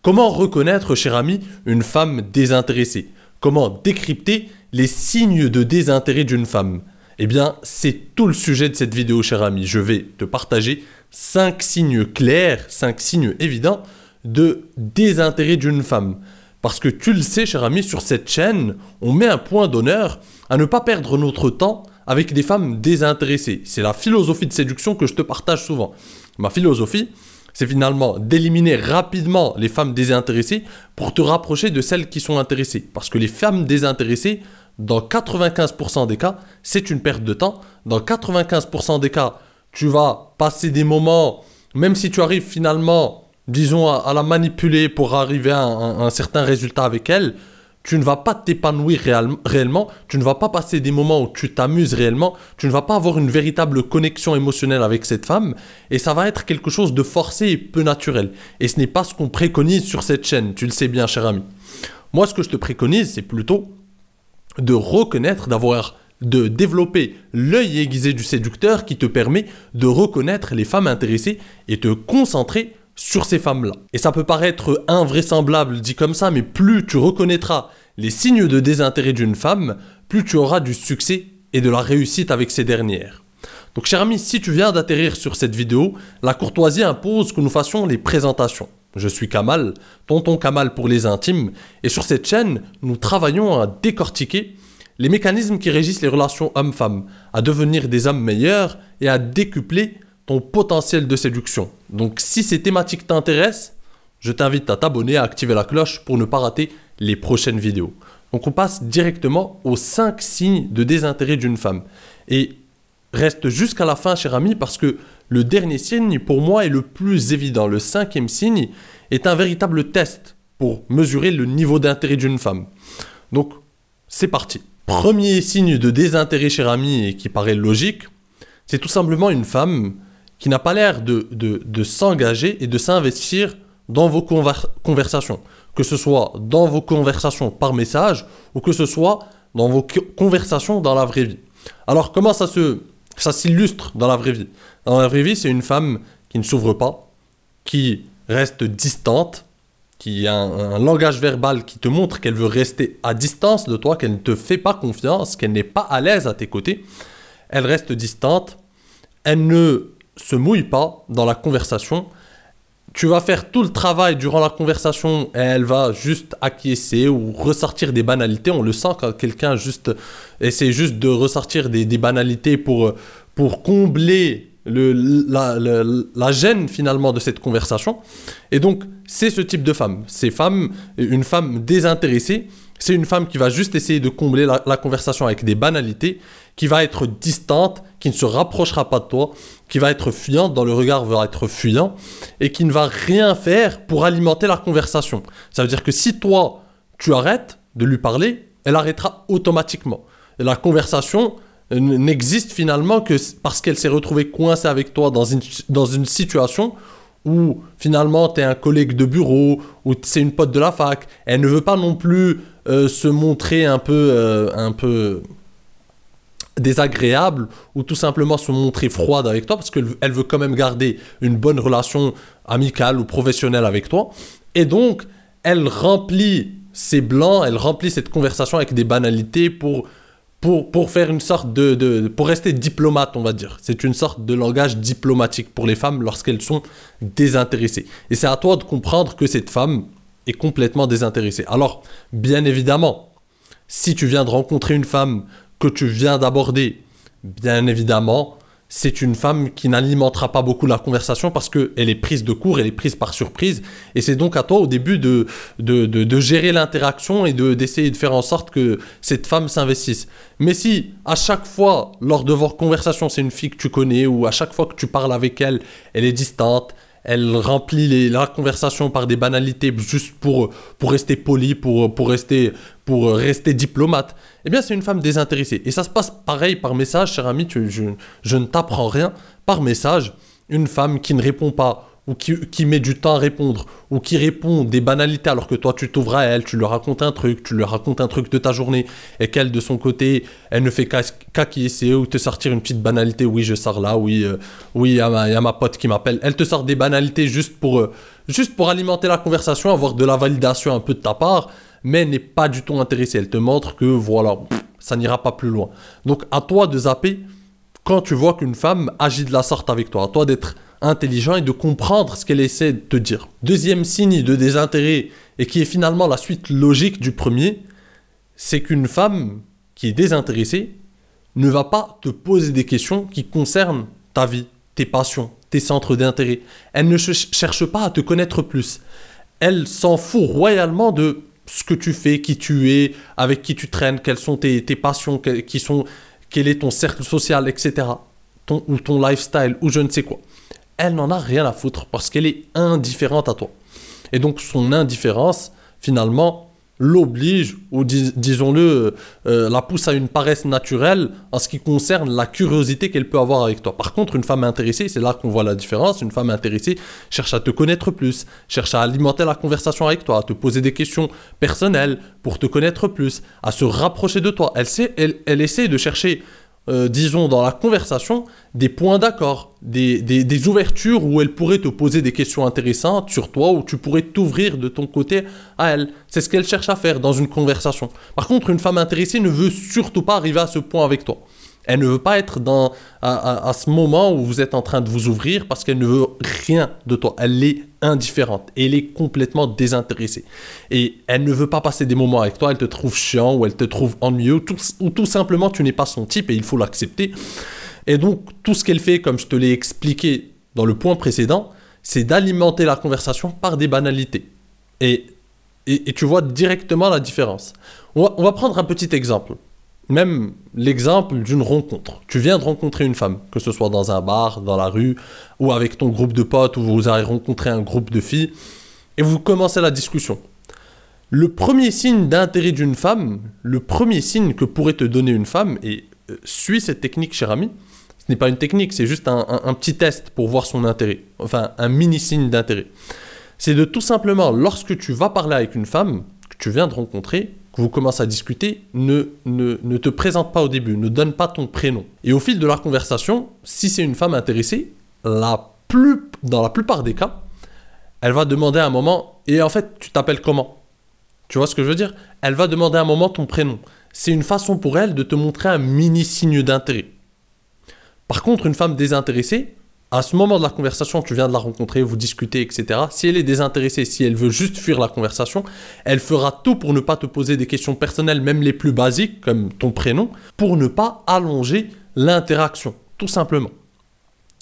Comment reconnaître, cher ami, une femme désintéressée? Comment décrypter les signes de désintérêt d'une femme? Eh bien, c'est tout le sujet de cette vidéo, cher ami. Je vais te partager 5 signes clairs, 5 signes évidents de désintérêt d'une femme. Parce que tu le sais, cher ami, sur cette chaîne, on met un point d'honneur à ne pas perdre notre temps avec des femmes désintéressées. C'est la philosophie de séduction que je te partage souvent. Ma philosophie, c'est finalement d'éliminer rapidement les femmes désintéressées pour te rapprocher de celles qui sont intéressées. Parce que les femmes désintéressées, dans 95% des cas, c'est une perte de temps. Dans 95% des cas, tu vas passer des moments, même si tu arrives finalement, disons, à la manipuler pour arriver à un certain résultat avec elle, tu ne vas pas t'épanouir réellement, tu ne vas pas passer des moments où tu t'amuses réellement, tu ne vas pas avoir une véritable connexion émotionnelle avec cette femme, et ça va être quelque chose de forcé et peu naturel. Et ce n'est pas ce qu'on préconise sur cette chaîne, tu le sais bien, cher ami. Moi, ce que je te préconise, c'est plutôt de reconnaître, de développer l'œil aiguisé du séducteur qui te permet de reconnaître les femmes intéressées et te concentrer sur ces femmes-là. Et ça peut paraître invraisemblable dit comme ça, mais plus tu reconnaîtras les signes de désintérêt d'une femme, plus tu auras du succès et de la réussite avec ces dernières. Donc cher ami, si tu viens d'atterrir sur cette vidéo, la courtoisie impose que nous fassions les présentations. Je suis Kamal, tonton Kamal pour les intimes, et sur cette chaîne, nous travaillons à décortiquer les mécanismes qui régissent les relations hommes-femmes, à devenir des hommes meilleurs et à décupler ton potentiel de séduction. Donc si ces thématiques t'intéressent, je t'invite à t'abonner, à activer la cloche pour ne pas rater les prochaines vidéos. Donc on passe directement aux 5 signes de désintérêt d'une femme. Et reste jusqu'à la fin, cher ami, parce que le dernier signe, pour moi, est le plus évident. Le 5e signe est un véritable test pour mesurer le niveau d'intérêt d'une femme. Donc, c'est parti. Premier signe de désintérêt, cher ami, et qui paraît logique, c'est tout simplement une femme qui n'a pas l'air de s'engager et de s'investir dans vos conversations. Que ce soit dans vos conversations par message ou que ce soit dans vos conversations dans la vraie vie. Alors, comment ça s'illustre dans la vraie vie? Dans la vraie vie, c'est une femme qui ne s'ouvre pas, qui reste distante, qui a un langage verbal qui te montre qu'elle veut rester à distance de toi, qu'elle ne te fait pas confiance, qu'elle n'est pas à l'aise à tes côtés. Elle reste distante, elle ne se mouille pas dans la conversation. Tu vas faire tout le travail durant la conversation et elle va juste acquiescer ou ressortir des banalités. On le sent quand quelqu'un essaie juste de ressortir des banalités pour combler la gêne finalement de cette conversation. Et donc, c'est ce type de femme. Une femme désintéressée, c'est une femme qui va juste essayer de combler la conversation avec des banalités, qui va être distante, qui ne se rapprochera pas de toi, qui va être fuyante, dans le regard va être fuyant, et qui ne va rien faire pour alimenter la conversation. Ça veut dire que si toi, tu arrêtes de lui parler, elle arrêtera automatiquement. Et la conversation n'existe finalement que parce qu'elle s'est retrouvée coincée avec toi dans une situation où finalement tu es un collègue de bureau, ou c'est une pote de la fac. Elle ne veut pas non plus se montrer un peu désagréable ou tout simplement se montrer froide avec toi parce qu'elle veut quand même garder une bonne relation amicale ou professionnelle avec toi. Et donc, elle remplit ses blancs, elle remplit cette conversation avec des banalités pour faire une sorte pour rester diplomate, on va dire. C'est une sorte de langage diplomatique pour les femmes lorsqu'elles sont désintéressées. Et c'est à toi de comprendre que cette femme est complètement désintéressée. Alors, bien évidemment, si tu viens de rencontrer une femme que tu viens d'aborder, bien évidemment, c'est une femme qui n'alimentera pas beaucoup la conversation parce qu'elle est prise de court, elle est prise par surprise. Et c'est donc à toi au début de gérer l'interaction et d'essayer de faire en sorte que cette femme s'investisse. Mais si à chaque fois, lors de votre conversation, c'est une fille que tu connais ou à chaque fois que tu parles avec elle, elle est distante, elle remplit la conversation par des banalités juste pour rester poli, pour rester diplomate, eh bien c'est une femme désintéressée. Et ça se passe pareil par message, cher ami, je ne t'apprends rien. Par message, une femme qui ne répond pas ou qui met du temps à répondre, ou qui répond des banalités alors que toi tu t'ouvres à elle, tu lui racontes un truc, tu lui racontes un truc de ta journée, et qu'elle de son côté, elle ne fait qu'acquiescer ou te sortir une petite banalité, oui je sors là, oui, oui il y a ma pote qui m'appelle, elle te sort des banalités juste pour alimenter la conversation, avoir de la validation un peu de ta part, mais elle n'est pas du tout intéressée, elle te montre que voilà, ça n'ira pas plus loin. Donc à toi de zapper quand tu vois qu'une femme agit de la sorte avec toi, à toi d'être intelligent et de comprendre ce qu'elle essaie de te dire. Deuxième signe de désintérêt, et qui est finalement la suite logique du premier, c'est qu'une femme qui est désintéressée ne va pas te poser des questions qui concernent ta vie, tes passions, tes centres d'intérêt. Elle ne cherche pas à te connaître plus. Elle s'en fout royalement de ce que tu fais, qui tu es, avec qui tu traînes, quelles sont tes passions, quel est ton cercle social, etc. Ou ton lifestyle, ou je ne sais quoi. Elle n'en a rien à foutre parce qu'elle est indifférente à toi. Et donc son indifférence, finalement, l'oblige, ou disons-le, la pousse à une paresse naturelle en ce qui concerne la curiosité qu'elle peut avoir avec toi. Par contre, une femme intéressée, c'est là qu'on voit la différence. Une femme intéressée cherche à te connaître plus, cherche à alimenter la conversation avec toi, à te poser des questions personnelles pour te connaître plus, à se rapprocher de toi. Elle essaie de chercher disons dans la conversation, des points d'accord, des ouvertures où elle pourrait te poser des questions intéressantes sur toi, où tu pourrais t'ouvrir de ton côté à elle. C'est ce qu'elle cherche à faire dans une conversation. Par contre, une femme intéressée ne veut surtout pas arriver à ce point avec toi. Elle ne veut pas être à ce moment où vous êtes en train de vous ouvrir parce qu'elle ne veut rien de toi. Elle est indifférente. Elle est complètement désintéressée. Et elle ne veut pas passer des moments avec toi. Elle te trouve chiant ou elle te trouve ennuyeux ou tout simplement tu n'es pas son type et il faut l'accepter. Et donc tout ce qu'elle fait, comme je te l'ai expliqué dans le point précédent, c'est d'alimenter la conversation par des banalités. Et tu vois directement la différence. On va prendre un petit exemple. Même l'exemple d'une rencontre. Tu viens de rencontrer une femme, que ce soit dans un bar, dans la rue, ou avec ton groupe de potes, ou vous avez rencontré un groupe de filles, et vous commencez la discussion. Le premier signe d'intérêt d'une femme, le premier signe que pourrait te donner une femme, et suis cette technique, cher ami, ce n'est pas une technique, c'est juste un petit test pour voir son intérêt, enfin un mini signe d'intérêt. C'est de tout simplement, lorsque tu vas parler avec une femme que tu viens de rencontrer, que vous commencez à discuter, ne te présente pas au début, ne donne pas ton prénom. Et au fil de la conversation, si c'est une femme intéressée, dans la plupart des cas, elle va demander à un moment, et en fait, tu t'appelles comment? Tu vois ce que je veux dire? Elle va demander à un moment ton prénom. C'est une façon pour elle de te montrer un mini signe d'intérêt. Par contre, une femme désintéressée, à ce moment de la conversation, tu viens de la rencontrer, vous discutez, etc. Si elle est désintéressée, si elle veut juste fuir la conversation, elle fera tout pour ne pas te poser des questions personnelles, même les plus basiques, comme ton prénom, pour ne pas allonger l'interaction, tout simplement.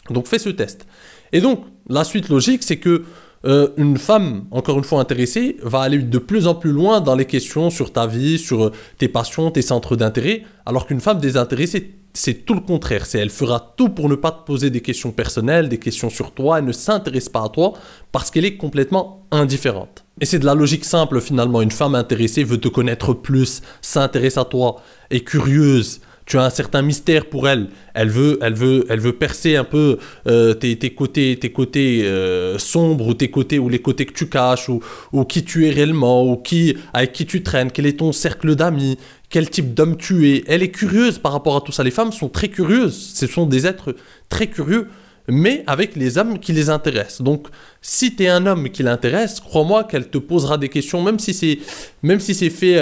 Donc fais ce test. Et donc, la suite logique, c'est que une femme, encore une fois intéressée, va aller de plus en plus loin dans les questions sur ta vie, sur tes passions, tes centres d'intérêt, alors qu'une femme désintéressée, c'est tout le contraire. Elle fera tout pour ne pas te poser des questions personnelles, des questions sur toi. Elle ne s'intéresse pas à toi parce qu'elle est complètement indifférente. Et c'est de la logique simple finalement. Une femme intéressée veut te connaître plus, s'intéresse à toi, est curieuse. Tu as un certain mystère pour elle. Elle veut percer un peu tes côtés sombres ou les côtés que tu caches ou qui tu es réellement ou avec qui tu traînes, quel est ton cercle d'amis, quel type d'homme tu es. Elle est curieuse par rapport à tout ça. Les femmes sont très curieuses. Ce sont des êtres très curieux, mais avec les hommes qui les intéressent. Donc, si tu es un homme qui l'intéresse, crois-moi qu'elle te posera des questions, même si c'est fait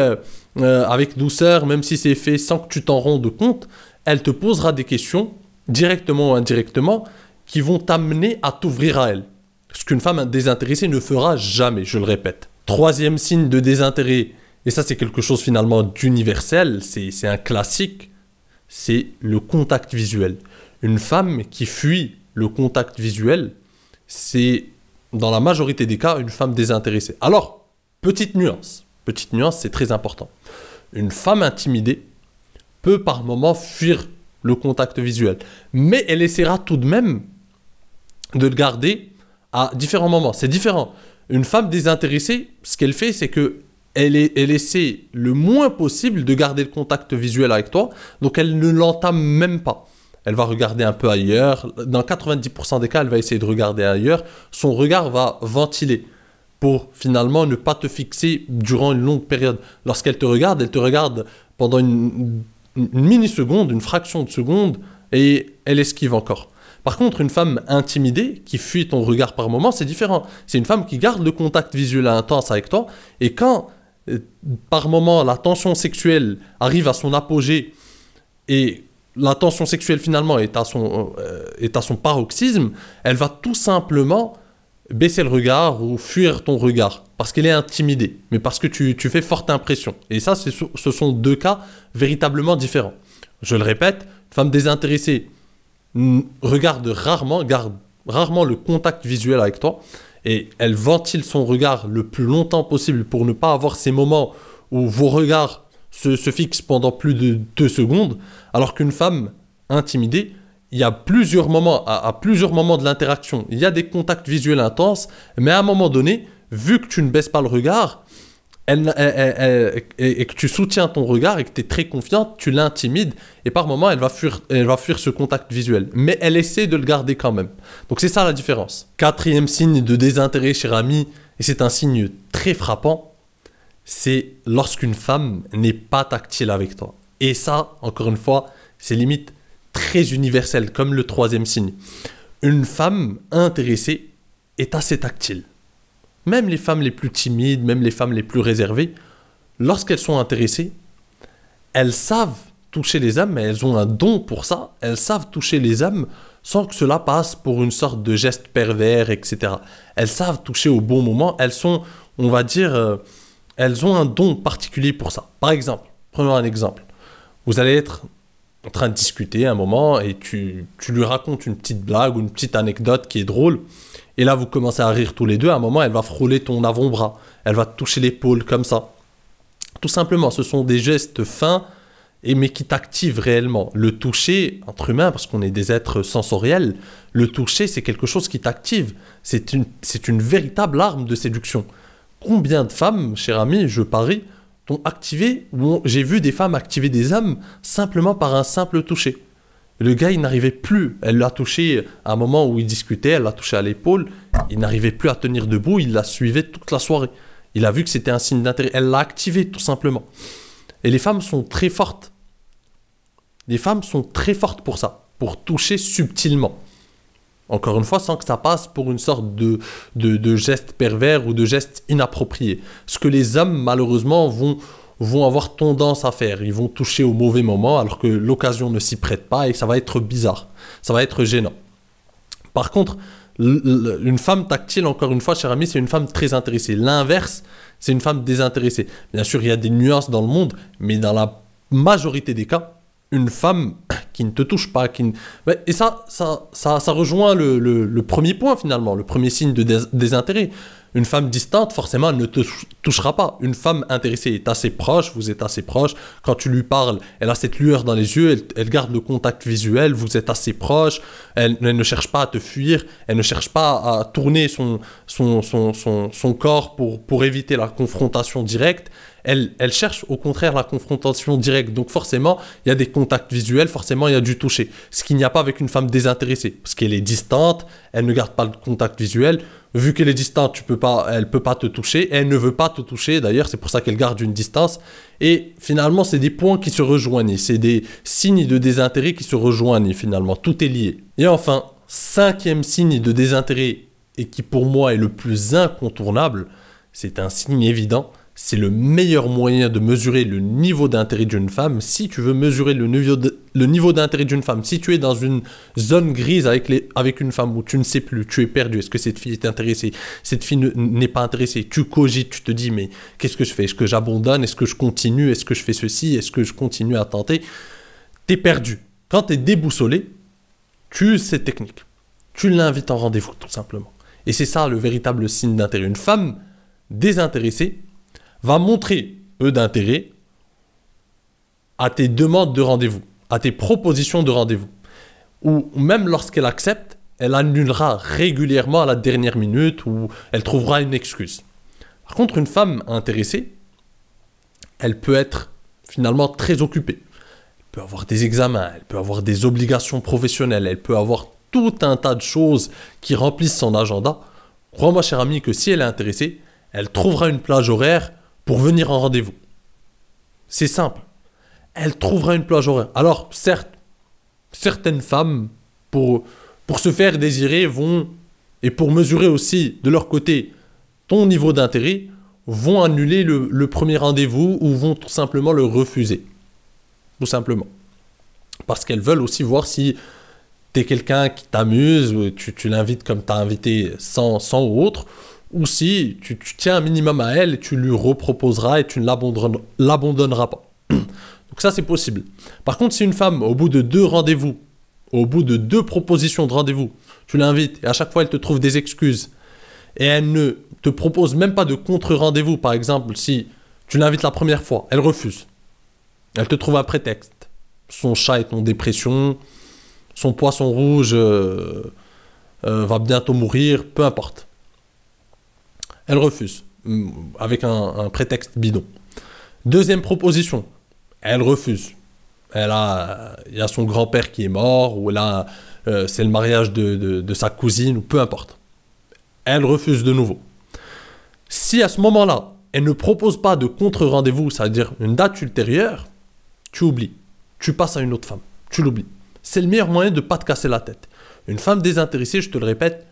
avec douceur, même si c'est fait sans que tu t'en rendes compte, elle te posera des questions, directement ou indirectement, qui vont t'amener à t'ouvrir à elle. Ce qu'une femme désintéressée ne fera jamais, je le répète. Troisième signe de désintérêt, et ça c'est quelque chose finalement d'universel, c'est un classique, c'est le contact visuel. Une femme qui fuit le contact visuel, c'est dans la majorité des cas une femme désintéressée. Alors, petite nuance, c'est très important. Une femme intimidée peut par moment fuir le contact visuel, mais elle essaiera tout de même de le garder à différents moments. C'est différent. Une femme désintéressée, ce qu'elle fait, c'est que elle essaie le moins possible de garder le contact visuel avec toi, donc elle ne l'entame même pas. elle va regarder un peu ailleurs. Dans 90% des cas, elle va essayer de regarder ailleurs. Son regard va ventiler pour finalement ne pas te fixer durant une longue période. Lorsqu'elle te regarde pendant une mini-seconde, une fraction de seconde, et elle esquive encore. Par contre, une femme intimidée, qui fuit ton regard par moment, c'est différent. C'est une femme qui garde le contact visuel intense avec toi, et quand, par moment, la tension sexuelle arrive à son apogée, et la tension sexuelle finalement est à son paroxysme, elle va tout simplement baisser le regard ou fuir ton regard, parce qu'elle est intimidée, mais parce que tu fais forte impression. Et ça, ce sont deux cas véritablement différents. Je le répète, une femme désintéressée garde rarement le contact visuel avec toi, et elle ventile son regard le plus longtemps possible pour ne pas avoir ces moments où vos regards se fixent pendant plus de 2 secondes, alors qu'une femme intimidée, il y a plusieurs moments, à plusieurs moments de l'interaction, il y a des contacts visuels intenses, mais à un moment donné, vu que tu ne baisses pas le regard, et que tu soutiens ton regard et que tu es très confiante, tu l'intimides et par moment elle va fuir ce contact visuel. Mais elle essaie de le garder quand même. Donc c'est ça la différence. Quatrième signe de désintérêt, cher ami, et c'est un signe très frappant, c'est lorsqu'une femme n'est pas tactile avec toi. Et ça, encore une fois, c'est limite très universel, comme le troisième signe. Une femme intéressée est assez tactile. Même les femmes les plus timides, même les femmes les plus réservées, lorsqu'elles sont intéressées, elles savent toucher les âmes, mais elles ont un don pour ça. Elles savent toucher les âmes sans que cela passe pour une sorte de geste pervers, etc. Elles savent toucher au bon moment. Elles sont, on va dire, elles ont un don particulier pour ça. Par exemple, prenons un exemple. Vous allez être en train de discuter un moment et tu lui racontes une petite blague ou une petite anecdote qui est drôle. Et là, vous commencez à rire tous les deux. À un moment, elle va frôler ton avant-bras. Elle va te toucher l'épaule comme ça. Tout simplement, ce sont des gestes fins, mais qui t'activent réellement. Le toucher, entre humains, parce qu'on est des êtres sensoriels, le toucher, c'est quelque chose qui t'active. C'est une véritable arme de séduction. Combien de femmes, cher ami, je parie, t'ont activé, ou j'ai vu des femmes activer des âmes simplement par un simple toucher. Le gars, il n'arrivait plus. Elle l'a touché à un moment où il discutait, elle l'a touché à l'épaule. Il n'arrivait plus à tenir debout, il la suivait toute la soirée. Il a vu que c'était un signe d'intérêt. Elle l'a activé, tout simplement. Et les femmes sont très fortes. Les femmes sont très fortes pour ça, pour toucher subtilement. Encore une fois, sans que ça passe pour une sorte de geste pervers ou de geste inapproprié. Ce que les hommes, malheureusement, vont avoir tendance à faire. Ils vont toucher au mauvais moment alors que l'occasion ne s'y prête pas et ça va être bizarre. Ça va être gênant. Par contre, une femme tactile, encore une fois, cher ami, c'est une femme très intéressée. L'inverse, c'est une femme désintéressée. Bien sûr, il y a des nuances dans le monde, mais dans la majorité des cas, une femme qui ne te touche pas, et ça rejoint le premier point finalement, le premier signe de désintérêt. Une femme distante, forcément, elle ne te touchera pas. Une femme intéressée est assez proche, vous êtes assez proche. Quand tu lui parles, elle a cette lueur dans les yeux, elle garde le contact visuel, vous êtes assez proche. Elle ne cherche pas à te fuir, elle ne cherche pas à tourner son corps pour éviter la confrontation directe. Elle cherche au contraire la confrontation directe. Donc forcément, il y a des contacts visuels, forcément, il y a du toucher. Ce qu'il n'y a pas avec une femme désintéressée. Parce qu'elle est distante, elle ne garde pas le contact visuel. Vu qu'elle est distante, elle ne peut pas te toucher. Elle ne veut pas te toucher, d'ailleurs, c'est pour ça qu'elle garde une distance. Et finalement, c'est des points qui se rejoignent. C'est des signes de désintérêt qui se rejoignent, finalement. Tout est lié. Et enfin, cinquième signe de désintérêt, et qui pour moi est le plus incontournable, c'est un signe évident. C'est le meilleur moyen de mesurer le niveau d'intérêt d'une femme. Si tu veux mesurer le niveau d'intérêt d'une femme, si tu es dans une zone grise avec une femme où tu ne sais plus, tu es perdu, est-ce que cette fille est intéressée, cette fille n'est pas intéressée, tu cogites, tu te dis mais qu'est-ce que je fais, est-ce que j'abandonne, est-ce que je continue, est-ce que je fais ceci, est-ce que je continue à tenter, t'es perdu. Quand tu es déboussolé, tu uses cette technique. Tu l'invites en rendez-vous tout simplement. Et c'est ça le véritable signe d'intérêt. Une femme désintéressée va montrer peu d'intérêt à tes demandes de rendez-vous, à tes propositions de rendez-vous. Ou même lorsqu'elle accepte, elle annulera régulièrement à la dernière minute ou elle trouvera une excuse. Par contre, une femme intéressée, elle peut être finalement très occupée. Elle peut avoir des examens, elle peut avoir des obligations professionnelles, elle peut avoir tout un tas de choses qui remplissent son agenda. Crois-moi, cher ami, que si elle est intéressée, elle trouvera une plage horaire pour venir en rendez-vous. C'est simple. Elle trouvera une plage horaire. Alors, certes, certaines femmes, pour se faire désirer, vont, et pour mesurer aussi de leur côté ton niveau d'intérêt, vont annuler le premier rendez-vous ou vont tout simplement le refuser. Tout simplement. Parce qu'elles veulent aussi voir si tu es quelqu'un qui t'amuse, ou tu l'invites comme tu as invité sans ou autre, ou si tu tiens un minimum à elle et tu lui reproposeras et tu ne l'abandonneras pas. Donc ça, c'est possible. Par contre, si une femme, au bout de 2 rendez-vous, au bout de 2 propositions de rendez-vous, tu l'invites et à chaque fois, elle te trouve des excuses et elle ne te propose même pas de contre-rendez-vous, par exemple, si tu l'invites la première fois, elle refuse. Elle te trouve un prétexte. Son chat est en dépression, son poisson rouge va bientôt mourir, peu importe. Elle refuse, avec un prétexte bidon. Deuxième proposition, elle refuse. Il y a son grand-père qui est mort, ou là, c'est le mariage de sa cousine, ou peu importe. Elle refuse de nouveau. Si à ce moment-là, elle ne propose pas de contre-rendez-vous, c'est-à-dire une date ultérieure, tu oublies. Tu passes à une autre femme. Tu l'oublies. C'est le meilleur moyen de ne pas te casser la tête. Une femme désintéressée, je te le répète,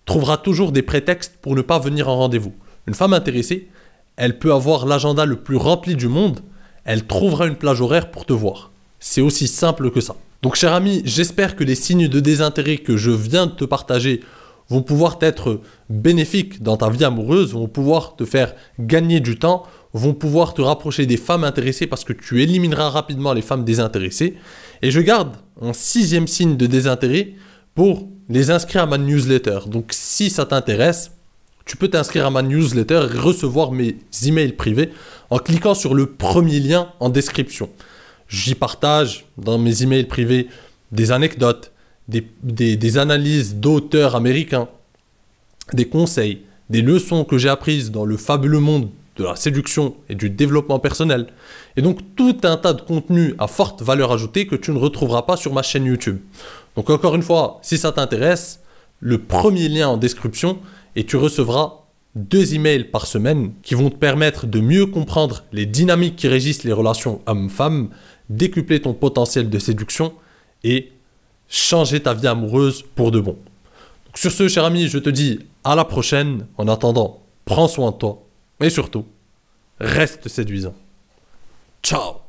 trouvera toujours des prétextes pour ne pas venir en rendez-vous. Une femme intéressée, elle peut avoir l'agenda le plus rempli du monde, elle trouvera une plage horaire pour te voir. C'est aussi simple que ça. Donc, cher ami, j'espère que les signes de désintérêt que je viens de te partager vont pouvoir être bénéfiques dans ta vie amoureuse, vont pouvoir te faire gagner du temps, vont pouvoir te rapprocher des femmes intéressées parce que tu élimineras rapidement les femmes désintéressées. Et je garde un 6e signe de désintérêt pour les inscrire à ma newsletter. Donc si ça t'intéresse, tu peux t'inscrire à ma newsletter et recevoir mes emails privés en cliquant sur le premier lien en description. J'y partage dans mes emails privés des anecdotes, des analyses d'auteurs américains, des conseils, des leçons que j'ai apprises dans le fabuleux monde de la séduction et du développement personnel. Et donc tout un tas de contenus à forte valeur ajoutée que tu ne retrouveras pas sur ma chaîne YouTube. Donc encore une fois, si ça t'intéresse, le premier lien en description et tu recevras 2 emails par semaine qui vont te permettre de mieux comprendre les dynamiques qui régissent les relations hommes-femmes, décupler ton potentiel de séduction et changer ta vie amoureuse pour de bon. Donc sur ce, cher ami, je te dis à la prochaine. En attendant, prends soin de toi et surtout, reste séduisant. Ciao!